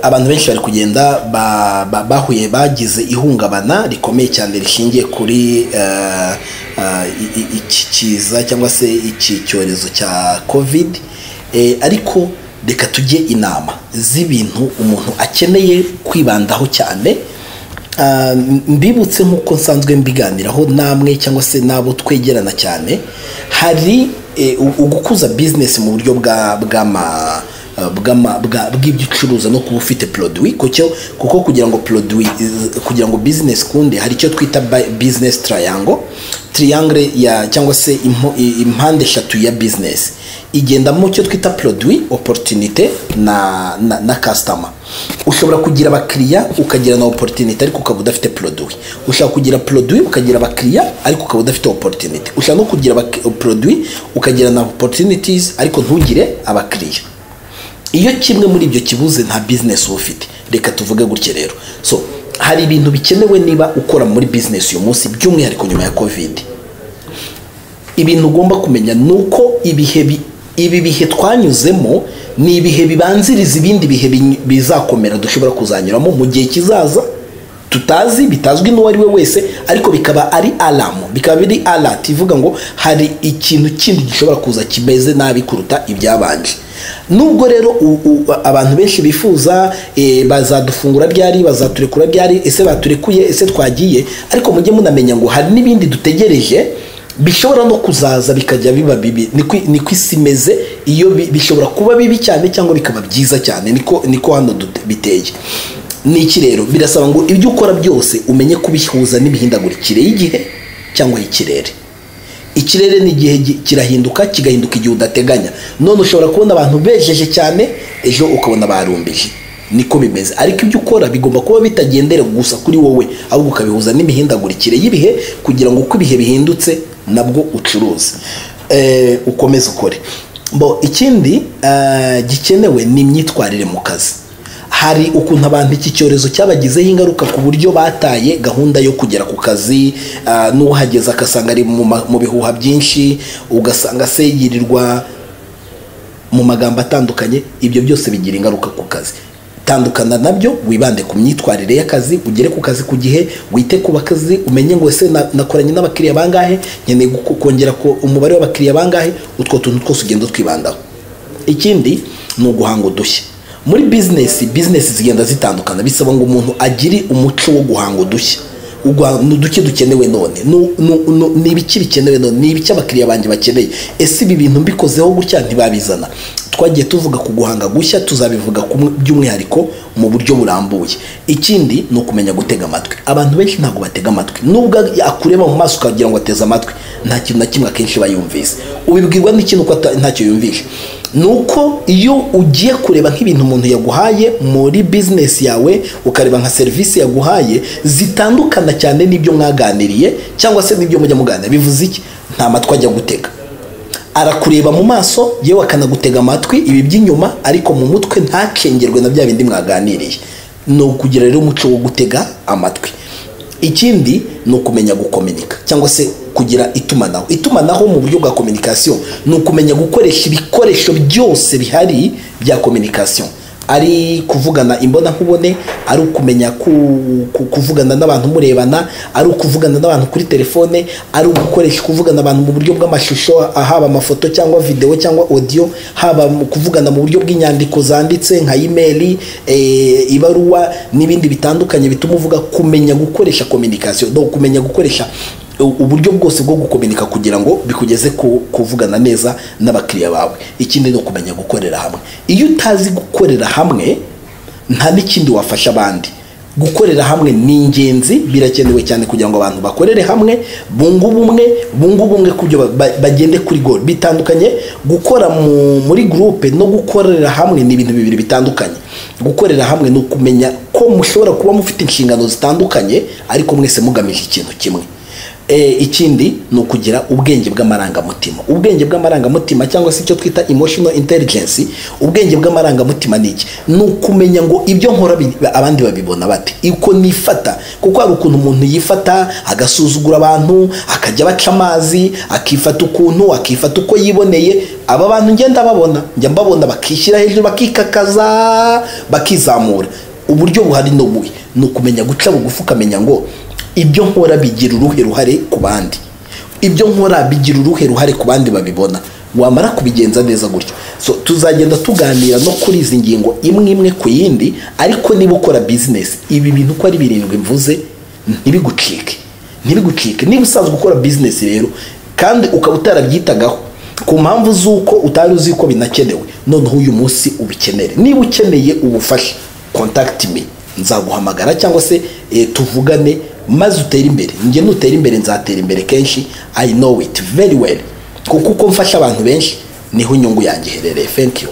abantu benshi bari kugenda bahuye bagize ihungabana rikomeye cyane rishingiye kuri iki kiza cyangwa se iki cyorezo cya covid, ariko reka tujye inama z'ibintu umuntu akeneye kwibandaho cyane. Mbibutse nk'uko nsanzwe mbiganiraho namwe cyangwa se nabo twegerana cyane, hari ugukuza business mu buryo bw'ibyucuruza no kuba ufite produit, kuko kugira ngo business kunde hari icyo twita business triangle ya cyangwa se impande eshatu ya business igenda mu cyo twita produit, opportunity na customer. Ushobora kugira abakiriya ukagira na opportunity ariko ukaba udafite produit. Ushobora kugira produit ukagira abakiriya ariko ukaba udafite opportunity. Ushobora no kugira produit ukagira na opportunities ariko ntugire abakiriya. Iyo kimwe muri ibyo kibuze nta business ufite. Reka tuvuge gutya rero. So hari ibintu bikenewe niba ukora muri business uyu munsi, by'umwihariko nyuma ya covid. Ibintu ugomba kumenya nuko ibi bihe twanyuzemo ni ibihe bibanziriza ibindi bihe bizakomera dushobora kuzanyuramo mu gihe kizaza tutazi, bitazwi n'uwo ari we wese, ariko bikaba ari alarm, bikaba biri alert ivuga ngo hari ikintu kindi gishobora kuza kimeze nabi kuruta ibyabanje. Nubwo rero abantu benshi bifuza bazadufungura byari, bazaturekura byari, ese baturekuye, ese twagiye, ariko mujye munamenya ngo hari n'ibindi dutegereje bishobora no kuzaza bikajya biba bibi. Niko isi imeze, iyo bishobora kuba bibi cyane cyangwa bikaba byiza cyane, niko hano biteye. Niki rero birasaba ngo ibyo ukora byose umenye kubihuza n'imihindagurikire y'igihe cyangwa y'ikirere. Ikirere ni igihe kirahinduka, kigahinduka igihe udateganya. None ushobora kubona abantu bejeje cyane, ejo ukabona barumbije. Niko bimeze, ariko ibyo ukora bigomba kuba bitagendera gusa kuri wowe, ahubwo ukabihuza n'imihindagurikire y'ibihe kugira ngo uko ibihe bihindutse nabwo ucuruze, ukomeze ukore. Ikindi gikenewe ni imyitwarire mu kazi. Hari ukuntu abantu iki cyorezo cyabagizeho ingaruka ku buryo bataye gahunda yo kugera ku kazi, n'uhageze akasanga ari mu bihuha byinshi, ugasanga se yirirwa mu magambo atandukanye. Ibyo byose bigira ingaruka ku kazi. Tandukana nabyo, wibande ku myitwarire y'akazi, ugere ku kazi ku gihe, wite ku bakazi, umenye ngo ese nakoranye n'abakiriya bangahe, nkeneye kongera ko umubare w'abakiriya bangahe. Utwo tuntu twose ugenda twibandaho. Ikindi ni uguhanga udushya. Muri business zigenda zitandukana, bisaba ngo umuntu agire umuco wo guhanga udushya. Uduke dukenewe none, ni ibiki bikenewe none, ni ibiki abakiriya banjye bakeneye, ese ibi bintu mbikozeho gutya ntibabizana. Twagiye tuvuga ku guhanga gushya, tuzabivuga by'umwihariko mu buryo burambuye. Ikindi ni ukumenya gutega amatwi. Abantu benshi ntabwo batega amatwi, nubwo akureba mu maso ukagira ngo ateze amatwi, nta kintu na kimwe akenshi bayumvise. Ubibwirwa n'ikintu ko ntacyo yumvishe. Nuko iyo ugiye kureba nk'ibintu umuntu yaguhaye muri business yawe, ukareba nka service yaguhaye zitandukana cyane n'ibyo mwaganiriye cyangwa se n'ibyo mujya muganira, bivuze iki? Nta matwi ajya gutega. Arakureba mu maso, yewe akanagutega amatwi ibi by'inyuma, ariko mu mutwe ntacengerwe na bya bindi mwaganiriye. No kugira rero umuco wo gutega amatwi. Ikindi ni ukumenya gukominika cyangwa se kugira itumanaho mu buryo bwa communication. Ni ukumenya gukoresha ibikoresho byose bihari bya communication, ari kuvugana imbona nkubone, ari ukumenya kuvugana n'abantu murebana, ari ukuvugana n'abantu kuri telefone, ari ugukoresha kuvugana abantu mu buryo bw'amashusho, haba amafoto cyangwa video cyangwa audio, haba kuvugana mu buryo bw'inyandiko zanditse nka email, ibaruwa n'ibindi bitandukanye bituma uvuga. Kumenya gukoresha communication, no kumenya gukoresha uburyo bwose bwo gukominika kugira ngo bikugeze kuvugana neza n'abakiriya bawe. Ikindi no kumenya gukorera hamwe. Iyo utazi gukorera hamwe nta n'ikindi wafasha abandi. Gukorera hamwe ni ingenzi, birakenewe cyane kugira ngo abantu bakorere hamwe, bunga ubumwe kubyo bagende kuri goal. Bitandukanye gukora muri groupe no gukorera hamwe, ni ibintu bibiri bitandukanye. Gukorera hamwe no kumenya ko mushobora kuba mufite inshingano zitandukanye ariko mwese mugamije ikintu kimwe. ikindi ni ukugira ubwenge bw'amarangamutima. Ubwenge bw'amarangamutima cyangwa se icyo twita emotional intelligence. Ubwenge bw'amarangamutima ni iki? Ni ukumenya ngo ibyo nkora abandi babibona bate, iko nifata. Kuko hari ukuntu umuntu yifata agasuzugura abantu, akajya baca amazi, akifata ukuntu, akifata uko yiboneye. Aba bantu ngenda babona, njya mbabona bakishyira hejuru, bakikakaza, bakizamura. Uburyo buhari no bubi ni ukumenya guca bugufi, ukamenya ngo ibyo nkora bigira uruhe ruhare ku bandi, ibyo nkora bigira uruhe ruhare ku bandi babibona. Wamara kubigenza neza gutyo, so tuzagenda tuganira no kuri izi ngingo imwe ku yindi. Ariko niba ukora business, ibi bintu uko ari birindwi mvuze ntibigucike. Niba usanzwe ukora business rero kandi ukaba utarabyitagaho ku mpamvu z'uko utari uzi ko binakenewe, noneho uyu munsi ubikenere. Niba ukeneye ubufasha, contact me, nzaguhamagara cyangwa se tuvugane maze utere imbere. Nge nutera imbere nzatera imbere kenshi. I know it very well, kuko uko mfasha abantu benshi niho inyungu yanjye iherereye. Thank you.